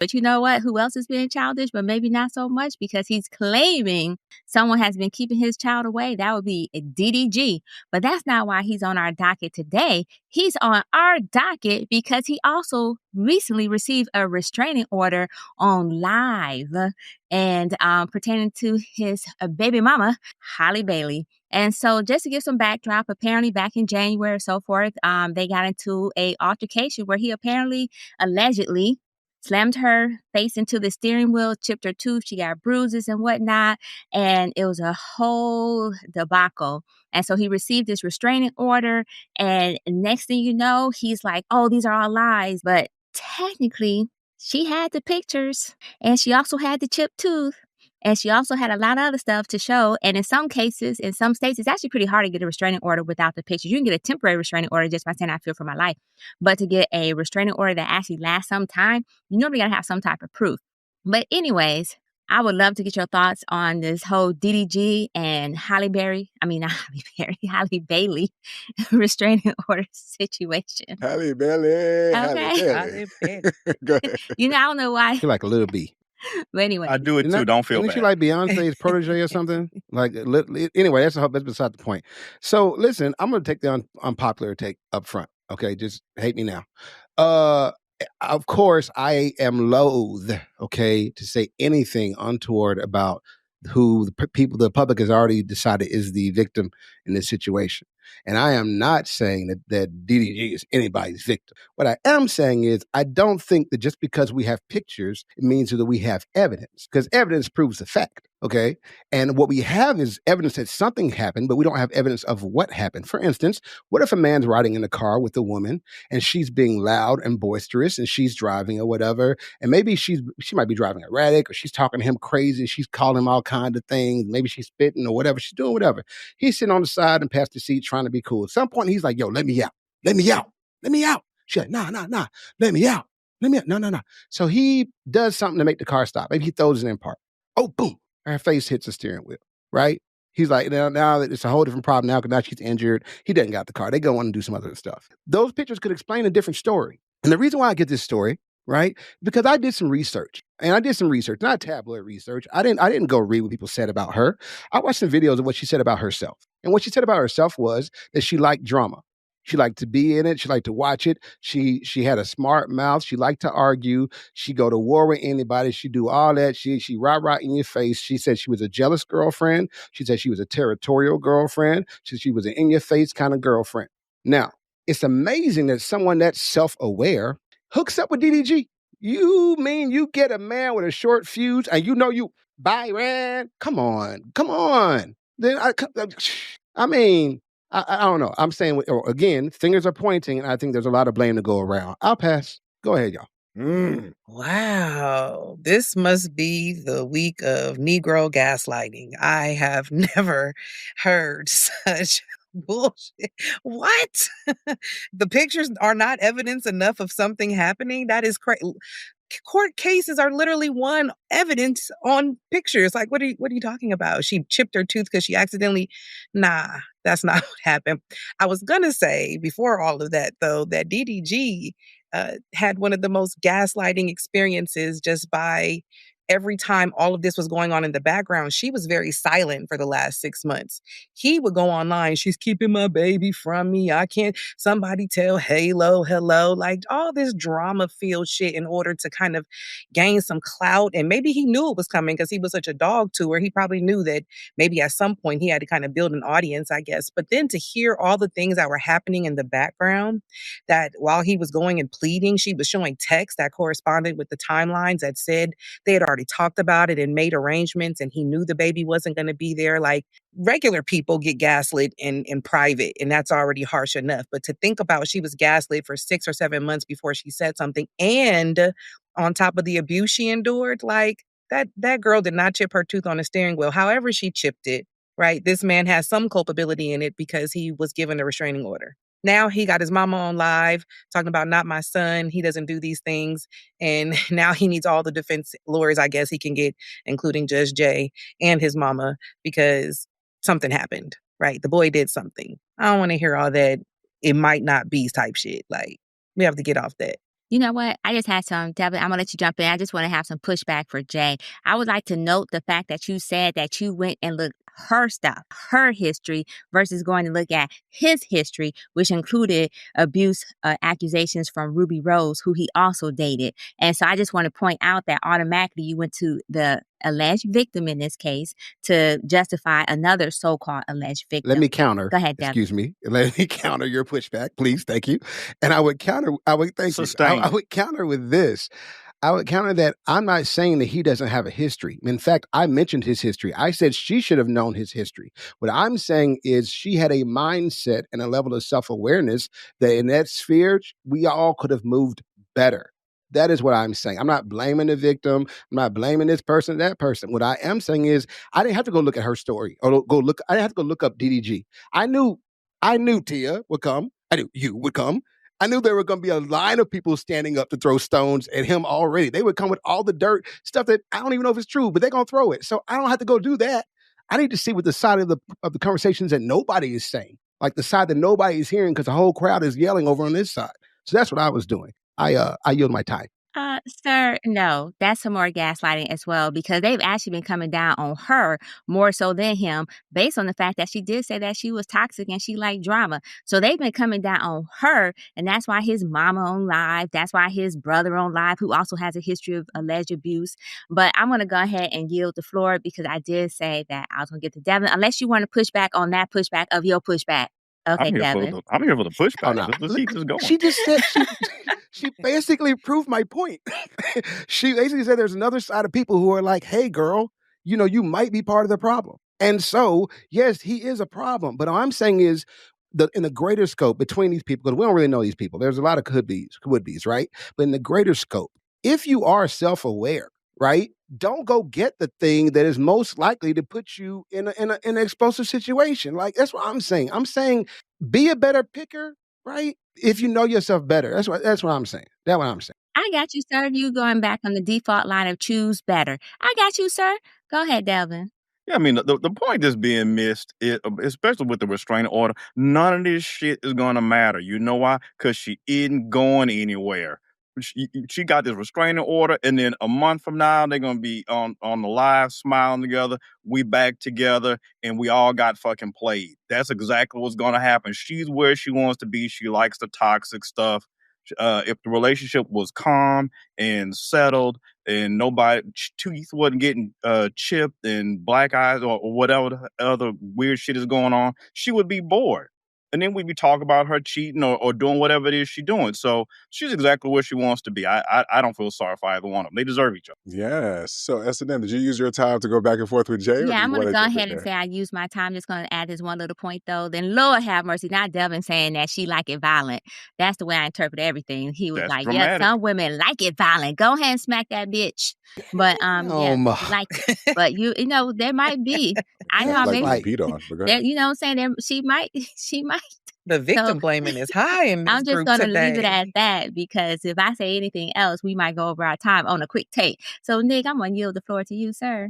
But you know what? Who else is being childish, but maybe not so much because he's claiming someone has been keeping his child away? That would be DDG. But that's not why he's on our docket today. He's on our docket because he also recently received a restraining order on live and pertaining to his baby mama, Halle Bailey. And so just to give some backdrop, apparently back in January or so forth, they got into a altercation where he allegedly slammed her face into the steering wheel, chipped her tooth. She got bruises and whatnot. And it was a whole debacle. And so he received this restraining order. And next thing you know, he's like, oh, these are all lies. But technically, she had the pictures and she also had the chipped tooth. And she also had a lot of other stuff to show. And in some cases, in some states, it's actually pretty hard to get a restraining order without the pictures. You can get a temporary restraining order just by saying, I fear for my life. But to get a restraining order that actually lasts some time, you normally got to have some type of proof. But anyways, I would love to get your thoughts on this whole DDG and Halle Bailey restraining order situation. Halle Bailey. Okay. Halle Bailey. Go ahead. I don't know why. You're like a little B. But anyway. I do it too. Don't feel Isn't bad. she like Beyonce's protege or something? Like, anyway, that's beside the point. So listen, I'm going to take the unpopular take up front. Okay, just hate me now. Of course, I am loath, okay, to say anything untoward about who the public has already decided is the victim in this situation. And I am not saying that DDG is anybody's victim. What I am saying is I don't think that just because we have pictures, it means that we have evidence, because evidence proves the fact, okay? And what we have is evidence that something happened, but we don't have evidence of what happened. For instance, what if a man's riding in a car with a woman and she's being loud and boisterous and she's driving or whatever, and maybe she might be driving erratic or she's talking to him crazy, she's calling him all kinds of things, maybe she's spitting or whatever, she's doing whatever. He's sitting on the side and passenger seat trying to be cool. At some point, he's like, yo, let me out. Let me out. Let me out. She's like, nah. Let me out. Let me out. No. So he does something to make the car stop. Maybe he throws it in park. Oh, boom. Her face hits the steering wheel, right? He's like, now it's a whole different problem now because now she's injured. He doesn't got the car. They go on and do some other stuff. Those pictures could explain a different story. And the reason why I get this story, right, because I did some research. And I did some research, not tabloid research. I didn't go read what people said about her. I watched some videos of what she said about herself. And what she said about herself was that she liked drama. She liked to be in it. She liked to watch it. She had a smart mouth. She liked to argue. She go to war with anybody. She do all that. She rah in your face. She said she was a jealous girlfriend. She said she was a territorial girlfriend. She was an in your face kind of girlfriend. Now, it's amazing that someone that's self-aware hooks up with DDG. You mean you get a man with a short fuse and you know you, Byron? Come on. Then I mean, I don't know. I'm saying, again, fingers are pointing, and I think there's a lot of blame to go around. I'll pass. Go ahead, y'all. Wow. This must be the week of Negro gaslighting. I have never heard such bullshit. What? The pictures are not evidence enough of something happening? That is crazy. Court cases are literally one evidence on pictures. Like, what are you talking about? She chipped her tooth because she accidentally. Nah, that's not what happened. I was gonna say before all of that though, that DDG had one of the most gaslighting experiences just by every time all of this was going on in the background. She was very silent for the last 6 months. He would go online, she's keeping my baby from me. I can't, somebody tell Halo, hello, like all this drama-filled shit in order to kind of gain some clout. And maybe he knew it was coming because he was such a dog to her. He probably knew that maybe at some point he had to kind of build an audience, I guess. But then to hear all the things that were happening in the background, that while he was going and pleading, she was showing texts that corresponded with the timelines that said they had already talked about it and made arrangements, and he knew the baby wasn't going to be there. Like, regular people get gaslit in private, and that's already harsh enough. But to think about, she was gaslit for 6 or 7 months before she said something, and on top of the abuse she endured, like that girl did not chip her tooth on a steering wheel. However she chipped it, right? This man has some culpability in it because he was given a restraining order. Now he got his mama on live talking about not my son. He doesn't do these things. And now he needs all the defense lawyers, I guess, he can get, including Judge Jay and his mama, because something happened, right? The boy did something. I don't want to hear all that. It might not be type shit. Like, we have to get off that. You know what? I just had some, Devin, I'm gonna let you jump in. I just want to have some pushback for Jay. I would like to note the fact that you said that you went and looked her stuff, her history, versus going to look at his history, which included abuse accusations from Ruby Rose, who he also dated. And so I just want to point out that automatically you went to the alleged victim in this case to justify another so-called alleged victim. Let me counter. Go ahead, Devin. Excuse me. Let me counter your pushback, please. Thank you. And I would counter. I would counter with this. I would counter that I'm not saying that he doesn't have a history. In fact, I mentioned his history. I said she should have known his history. What I'm saying is she had a mindset and a level of self-awareness that in that sphere, we all could have moved better. That is what I'm saying. I'm not blaming the victim. I'm not blaming this person, that person. What I am saying is I didn't have to go look at her story or go look. I didn't have to go look up DDG. I knew Tia would come. I knew you would come. I knew there were going to be a line of people standing up to throw stones at him already. They would come with all the dirt, stuff that I don't even know if it's true, but they're going to throw it. So I don't have to go do that. I need to see what the side of the conversations that nobody is saying, like the side that nobody is hearing because the whole crowd is yelling over on this side. So that's what I was doing. I yield my time. Sir, no, that's some more gaslighting as well, because they've actually been coming down on her more so than him, based on the fact that she did say that she was toxic and she liked drama. So they've been coming down on her, and that's why his mama on live, that's why his brother on live, who also has a history of alleged abuse. But I'm going to go ahead and yield the floor because I did say that I was going to get to Devin, unless you want to push back on that pushback of your pushback. Okay, Devin. I'm here for the pushback. Oh, no. Let's keep this going. She just said she basically proved my point. She basically said there's another side of people who are like, hey, girl, you might be part of the problem. And so, yes, he is a problem. But all I'm saying is in the greater scope between these people, because we don't really know these people. There's a lot of would-be's, right? But in the greater scope, if you are self-aware, right, don't go get the thing that is most likely to put you in an explosive situation. Like, that's what I'm saying. I'm saying be a better picker, right? If you know yourself better. That's what I'm saying. That's what I'm saying. I got you, sir. You going back on the default line of choose better. I got you, sir. Go ahead, Delvin. Yeah, I mean, the point that's being missed, especially with the restraining order, none of this shit is going to matter. You know why? Because she isn't going anywhere. She got this restraining order, and then a month from now, they're going to be on the live smiling together. We back together, and we all got fucking played. That's exactly what's going to happen. She's where she wants to be. She likes the toxic stuff. If the relationship was calm and settled and nobody teeth wasn't getting chipped and black eyes or whatever the other weird shit is going on, she would be bored. And then we'd be talking about her cheating or doing whatever it is she's doing. So she's exactly where she wants to be. I don't feel sorry for either one of them. They deserve each other. Yes. So S&M, did you use your time to go back and forth with Jay? Yeah, I'm going to go ahead and say I used my time. Just going to add this one little point, though. Then Lord have mercy, not Devin saying that she like it violent. That's the way I interpret everything. He was like, dramatic. Yeah, some women like it violent. Go ahead and smack that bitch. But like it. But you know, there might be. I know like beat on. You know what I'm saying? There, she might. The victim blaming is high in this I'm just group going to today. leave it at that, because if I say anything else, we might go over our time on a quick take. So, Nick, I'm going to yield the floor to you, sir.